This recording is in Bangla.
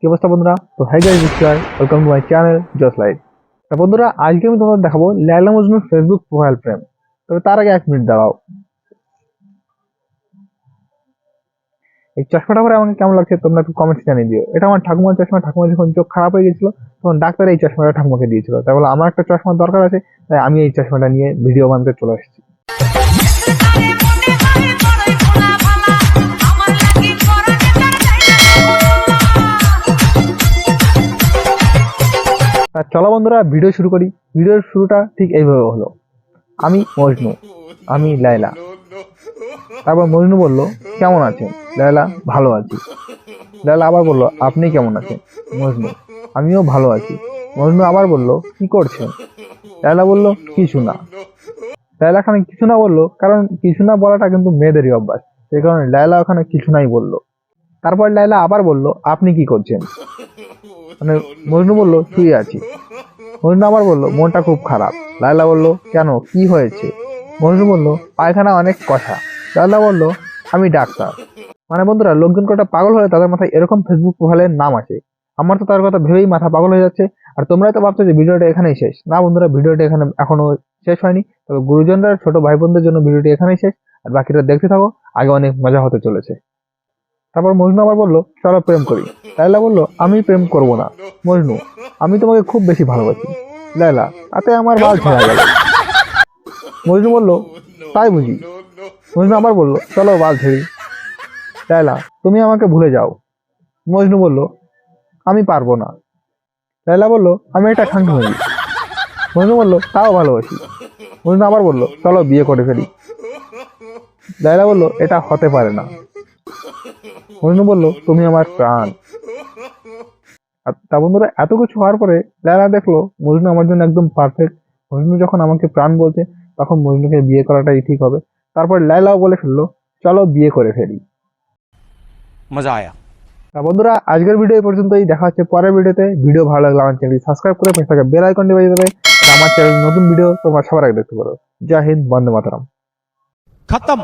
কি অবস্থা বন্ধুরা? তো hi guys, welcome to my channel Jas light. তো বন্ধুরা, আজকে আমি তোমাদের দেখাবো লায়লা মজনুর ফেসবুক প্রোফাইল ফ্রেম। তবে তার আগে 1 মিনিট দাঁড়াও। এই চশমাটা পরে আমাকে কেমন লাগছে তোমরা একটু কমেন্টে জানিয়ে দিও। এটা আমার ঠাকুমার চশমা। ঠাকুমা যখন চোখ খারাপ হয়ে গেছিল তখন ডাক্তার এই চশমাটা ঠাকুমাকে দিয়েছিল। তাই বলে আমার একটা চশমার দরকার আছে, তাই আমি এই চশমাটা নিয়ে ভিডিও বানাতে চলে আসছি। চলো বন্ধুরা, ভিডিও শুরু করি। ভিডিওর শুরুটা ঠিক এইভাবে হলো। আমি মজনু, আমি লায়লা। তারপর মজনু বলল, কেমন আছেন? লায়লা, ভালো আছি। লায়লা আবার বলল, আপনি কেমন আছেন? মজনু, আমিও ভালো আছি। মজনু আবার বলল, কি করছেন? লায়লা বলল, কিছু না। লায়লা ওখানে কিছু না বললো, কারণ কিছু না বলাটা কিন্তু মেয়েদেরই অভ্যাস। সেই কারণে লায়লা ওখানে কিছু নাই বললো। তারপর লায়লা আবার বলল, আপনি কি করছেন? মানে মজনু বলল, শুয়ে আছি। মজনু আবার বলল, মনটা খুব খারাপ। লায়লা বলল, কেন, কি হয়েছে? মজনু বলল, পায়খানা অনেক কষা। লায়লা বলল, আমি ডাক্তার। মানে বন্ধুরা, লোকজন কটা পাগল হয়ে তাদের মাথায় এরকম ফেসবুক প্রোফাইলের নাম আসে। আমার তো তার কথা ভেবেই মাথা পাগল হয়ে যাচ্ছে। আর তোমরাই তো ভাবছো যে ভিডিওটা এখানেই শেষ। না বন্ধুরা, ভিডিওটা এখানে এখনো শেষ হয়নি। তবে গুরুজনরা, ছোট ভাই বোনদের জন্য ভিডিওটি এখানেই শেষ। আর বাকিটা দেখতে থাকো, আগে অনেক মজা হতে চলেছে। তারপর মজনু আবার বলল, চলো প্রেম করি। লায়লা বলল, আমি প্রেম করব না। মজনু, আমি তোমাকে খুব বেশি ভালোবাসি। লায়লা, তাতে আমার বাল ছেড়া গেল। মজনু বলল, তাই বুঝি? মজনু আবার বলল, চলো বাল ছেড়ি। লায়লা, তুমি আমাকে ভুলে যাও। মজনু বলল, আমি পারবো না। লায়লা বলল, আমি একটা খানকি। মজনু বলল, তাও ভালোবাসি। মজনু আবার বলল, চলো বিয়ে করে ফেলি। লায়লা বলল, এটা হতে পারে না। মজনু বলল, তুমি আমার প্রাণ। তা বন্ধুরা, এত কিছু হওয়ার পরে লায়লা দেখলো মজনু আমার জন্য একদম পারফেক্ট। মজনু যখন আমাকে প্রাণ বলছে, তখন মজনুকে বিয়ে করাটাই ঠিক হবে। তারপর লায়লাও বলে ফেললো, চলো বিয়ে করে ফেলি। मजा आया। তা বন্ধুরা, আজকের ভিডিও এই পর্যন্তই। দেখা হচ্ছে পরের ভিডিওতে। ভিডিও ভালো লাগলে আমার চ্যানেলটি সাবস্ক্রাইব করে পাশে থাকা বেল আইকনটি বাজিয়ে দেবে। আমার চ্যানেল নতুন ভিডিও তোমরা সবার আগে দেখতে পারো। জয় হিন্দ, বন্দে মাতরম। खत्म।